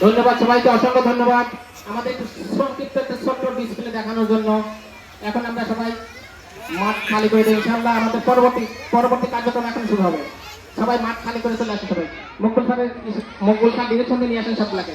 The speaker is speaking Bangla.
ধন্যবাদ সবাইকে, অসংখ্য ধন্যবাদ আমাদের সংক্ষিপ্ত একটা ছোট্ট ডিসপ্লে দেখানোর জন্য। এখন আমরা সবাই মাঠ খালি করে দিই ইনশাআল্লাহ। আমাদের পরবর্তী কার্যক্রম এখন শুরু হবে। সবাই মাঠ খালি করে চলে আসে। সবাই মকবুল স্যার ডিরেকশন দিয়ে নিয়ে আসেন সবগুলাকে।